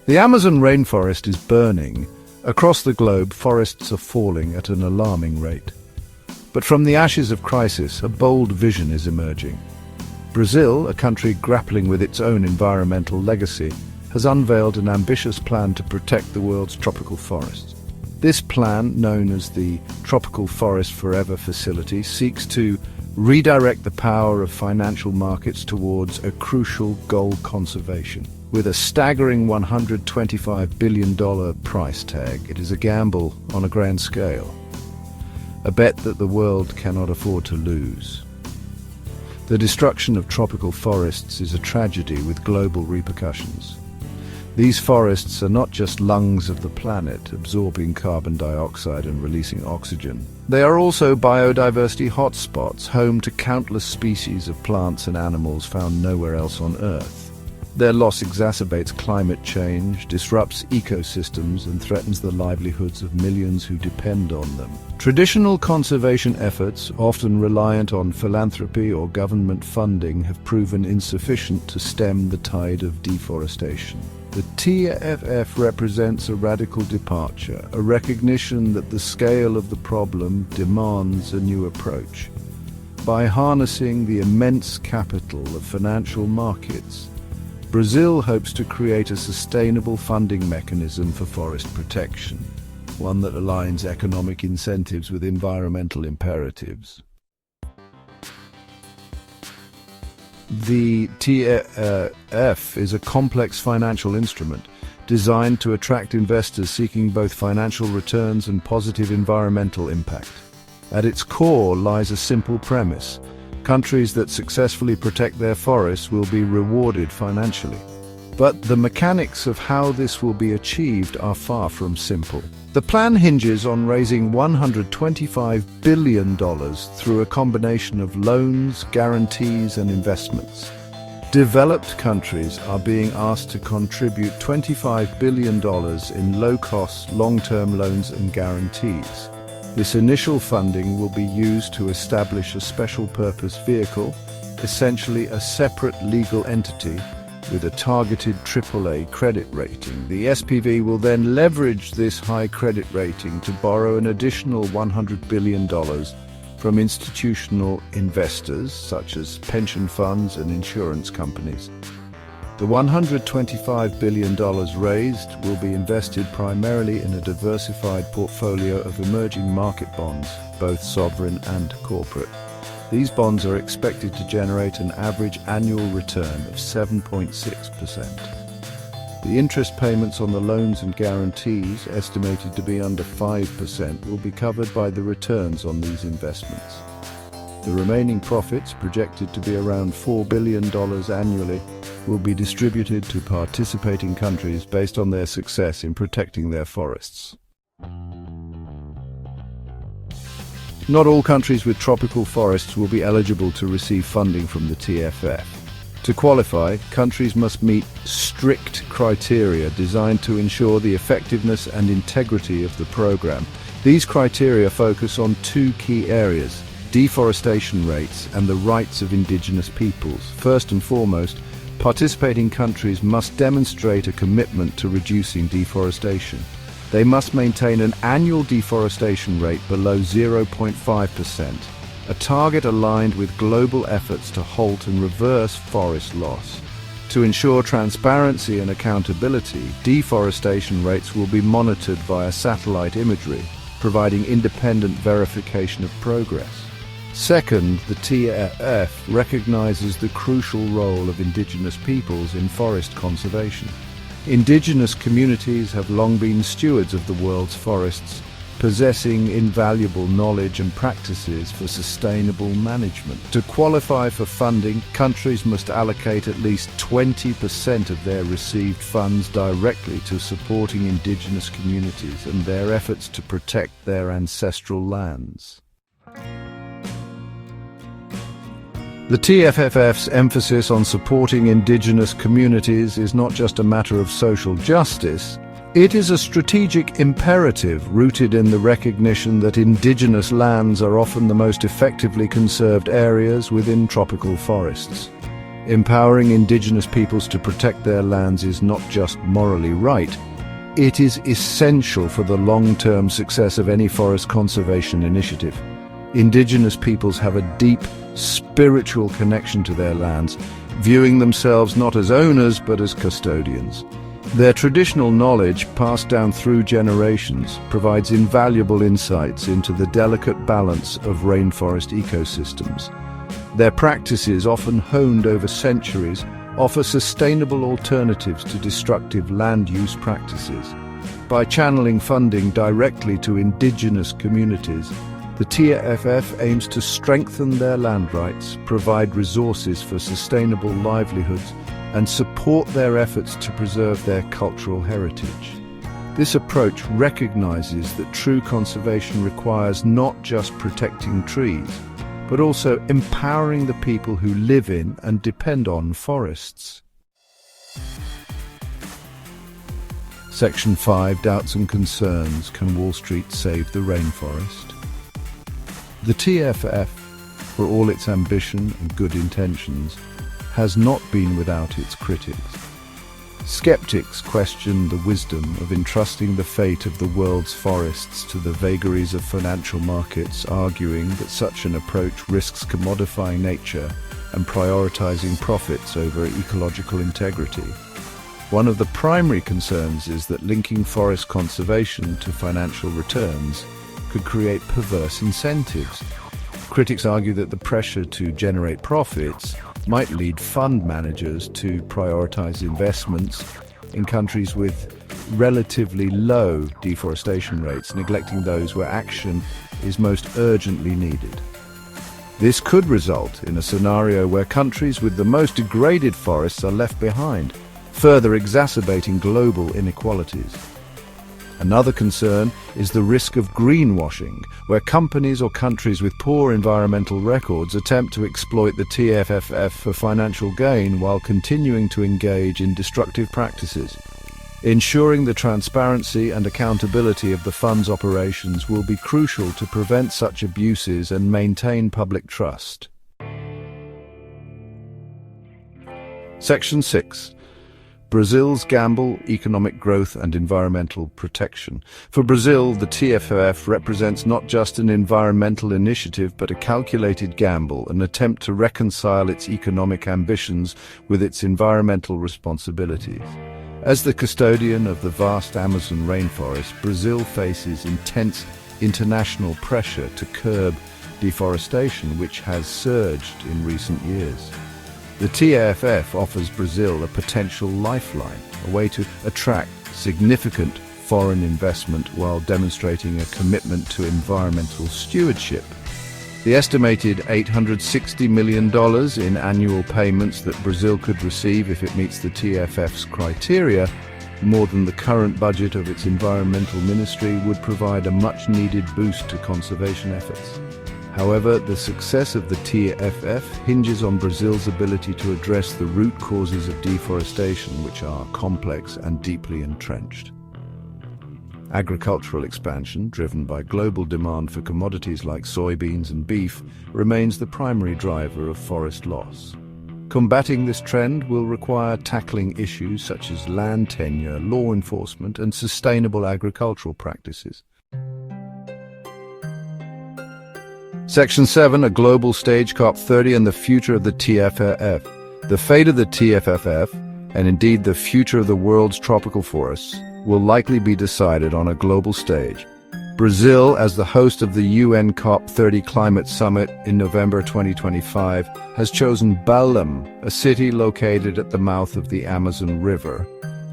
The Amazon rainforest is burning. Across the globe, forests are falling at an alarming rate. But from the ashes of crisis, a bold vision is emerging. Brazil, a country grappling with its own environmental legacy, has unveiled an ambitious plan to protect the world's tropical forests. This plan, known as the Tropical Forest Forever Facility, seeks to redirect the power of financial markets towards a crucial goal: conservation. With a staggering $125 billion price tag, it is a gamble on a grand scale, a bet that the world cannot afford to lose. The destruction of tropical forests is a tragedy with global repercussions. These forests are not just lungs of the planet, absorbing carbon dioxide and releasing oxygen. They are also biodiversity hotspots, home to countless species of plants and animals found nowhere else on Earth. Their loss exacerbates climate change, disrupts ecosystems, and threatens the livelihoods of millions who depend on them. Traditional conservation efforts, often reliant on philanthropy or government funding, have proven insufficient to stem the tide of deforestation. The TFF represents a radical departure, a recognition that the scale of the problem demands a new approach. By harnessing the immense capital of financial markets, Brazil hopes to create a sustainable funding mechanism for forest protection, one that aligns economic incentives with environmental imperatives. The TFF is a complex financial instrument designed to attract investors seeking both financial returns and positive environmental impact. At its core lies a simple premise: countries that successfully protect their forests will be rewarded financially. But the mechanics of how this will be achieved are far from simple. The plan hinges on raising $125 billion through a combination of loans, guarantees, and investments. Developed countries are being asked to contribute $25 billion in low-cost, long-term loans and guarantees. This initial funding will be used to establish a special-purpose vehicle, essentially a separate legal entity with a targeted AAA credit rating. The SPV will then leverage this high credit rating to borrow an additional $100 billion from institutional investors, such as pension funds and insurance companies. The $125 billion raised will be invested primarily in a diversified portfolio of emerging market bonds, both sovereign and corporate. These bonds are expected to generate an average annual return of 7.6%. The interest payments on the loans and guarantees, estimated to be under 5%, will be covered by the returns on these investments. The remaining profits, projected to be around $4 billion annually, will be distributed to participating countries based on their success in protecting their forests. Not all countries with tropical forests will be eligible to receive funding from the TFF. To qualify, countries must meet strict criteria designed to ensure the effectiveness and integrity of the program. These criteria focus on two key areas: deforestation rates and the rights of indigenous peoples. First and foremost, participating countries must demonstrate a commitment to reducing deforestation. They must maintain an annual deforestation rate below 0.5%, a target aligned with global efforts to halt and reverse forest loss. To ensure transparency and accountability, deforestation rates will be monitored via satellite imagery, providing independent verification of progress. Second, the TFF recognizes the crucial role of indigenous peoples in forest conservation. Indigenous communities have long been stewards of the world's forests, possessing invaluable knowledge and practices for sustainable management. To qualify for funding, countries must allocate at least 20% of their received funds directly to supporting indigenous communities and their efforts to protect their ancestral lands. The TFF's emphasis on supporting indigenous communities is not just a matter of social justice. It is a strategic imperative rooted in the recognition that indigenous lands are often the most effectively conserved areas within tropical forests. Empowering indigenous peoples to protect their lands is not just morally right, it is essential for the long-term success of any forest conservation initiative. Indigenous peoples have a deep spiritual connection to their lands, viewing themselves not as owners but as custodians. Their traditional knowledge, passed down through generations, provides invaluable insights into the delicate balance of rainforest ecosystems. Their practices, often honed over centuries, offer sustainable alternatives to destructive land use practices. By channeling funding directly to indigenous communities, the TFF aims to strengthen their land rights, provide resources for sustainable livelihoods, and support their efforts to preserve their cultural heritage. This approach recognizes that true conservation requires not just protecting trees, but also empowering the people who live in and depend on forests. Section 5. Doubts and concerns. Can Wall Street save the rainforest? The TFF, for all its ambition and good intentions, has not been without its critics. Skeptics question the wisdom of entrusting the fate of the world's forests to the vagaries of financial markets, arguing that such an approach risks commodifying nature and prioritizing profits over ecological integrity. One of the primary concerns is that linking forest conservation to financial returns could create perverse incentives. Critics argue that the pressure to generate profits might lead fund managers to prioritize investments in countries with relatively low deforestation rates, neglecting those where action is most urgently needed. This could result in a scenario where countries with the most degraded forests are left behind, further exacerbating global inequalities. Another concern is the risk of greenwashing, where companies or countries with poor environmental records attempt to exploit the TFF for financial gain while continuing to engage in destructive practices. Ensuring the transparency and accountability of the fund's operations will be crucial to prevent such abuses and maintain public trust. Section 6. Brazil's gamble, economic growth and environmental protection. For Brazil, the TFF represents not just an environmental initiative but a calculated gamble, an attempt to reconcile its economic ambitions with its environmental responsibilities. As the custodian of the vast Amazon rainforest, Brazil faces intense international pressure to curb deforestation, which has surged in recent years. The TFF offers Brazil a potential lifeline, a way to attract significant foreign investment while demonstrating a commitment to environmental stewardship. The estimated $860 million in annual payments that Brazil could receive if it meets the TFF's criteria, more than the current budget of its environmental ministry, would provide a much-needed boost to conservation efforts. However, the success of the TFF hinges on Brazil's ability to address the root causes of deforestation, which are complex and deeply entrenched. Agricultural expansion, driven by global demand for commodities like soybeans and beef, remains the primary driver of forest loss. Combating this trend will require tackling issues such as land tenure, law enforcement, and sustainable agricultural practices. Section 7, a global stage, COP30 and the future of the TFF. The fate of the TFF, and indeed the future of the world's tropical forests, will likely be decided on a global stage. Brazil, as the host of the UN COP30 Climate Summit in November 2025, has chosen Belém, a city located at the mouth of the Amazon River,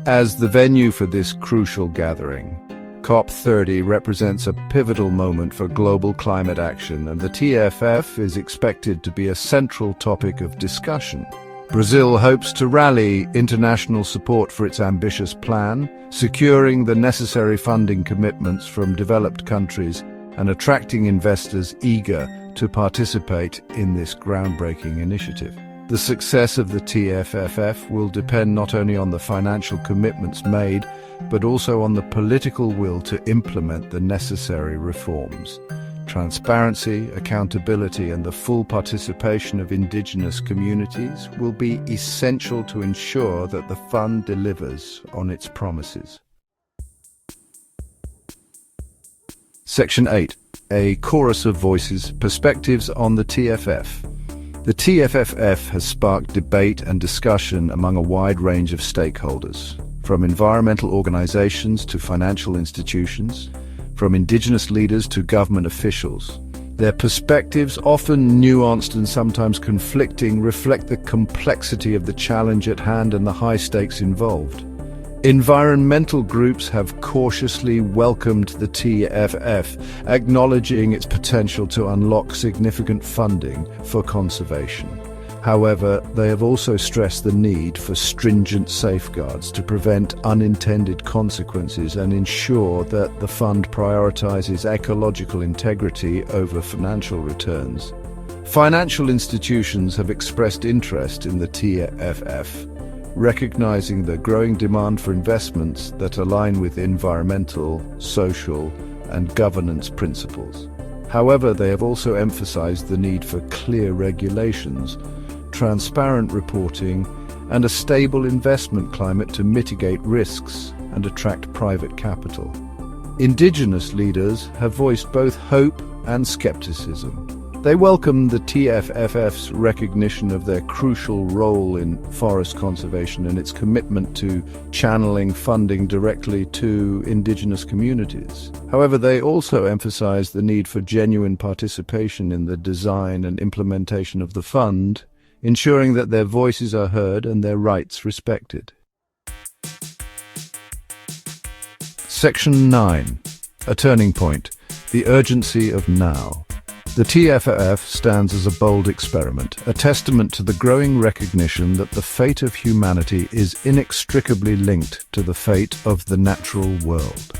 as the venue for this crucial gathering. COP30 represents a pivotal moment for global climate action, and the TFF is expected to be a central topic of discussion. Brazil hopes to rally international support for its ambitious plan, securing the necessary funding commitments from developed countries and attracting investors eager to participate in this groundbreaking initiative. The success of the TFF will depend not only on the financial commitments made, but also on the political will to implement the necessary reforms. Transparency, accountability, and the full participation of Indigenous communities will be essential to ensure that the fund delivers on its promises. Section 8. A chorus of voices, perspectives on the TFF. The TFFF has sparked debate and discussion among a wide range of stakeholders, from environmental organizations to financial institutions, from Indigenous leaders to government officials. Their perspectives, often nuanced and sometimes conflicting, reflect the complexity of the challenge at hand and the high stakes involved. Environmental groups have cautiously welcomed the TFF, acknowledging its potential to unlock significant funding for conservation. However, they have also stressed the need for stringent safeguards to prevent unintended consequences and ensure that the fund prioritizes ecological integrity over financial returns. Financial institutions have expressed interest in the TFF, recognizing the growing demand for investments that align with environmental, social, and governance principles. However, they have also emphasized the need for clear regulations, transparent reporting, and a stable investment climate to mitigate risks and attract private capital. Indigenous leaders have voiced both hope and skepticism. They welcome the TFFF's recognition of their crucial role in forest conservation and its commitment to channeling funding directly to Indigenous communities. However, they also emphasize the need for genuine participation in the design and implementation of the fund, ensuring that their voices are heard and their rights respected. Section 9. A turning point. The urgency of now. The TFF stands as a bold experiment, a testament to the growing recognition that the fate of humanity is inextricably linked to the fate of the natural world.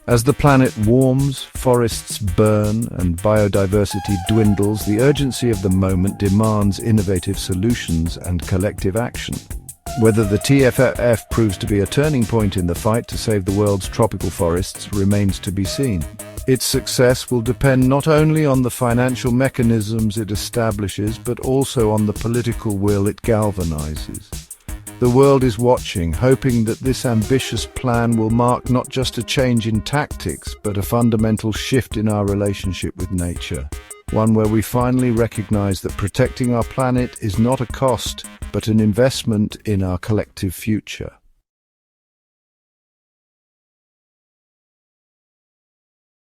As the planet warms, forests burn, and biodiversity dwindles, the urgency of the moment demands innovative solutions and collective action. Whether the TFF proves to be a turning point in the fight to save the world's tropical forests remains to be seen. Its success will depend not only on the financial mechanisms it establishes, but also on the political will it galvanizes. The world is watching, hoping that this ambitious plan will mark not just a change in tactics, but a fundamental shift in our relationship with nature. One where we finally recognize that protecting our planet is not a cost, but an investment in our collective future.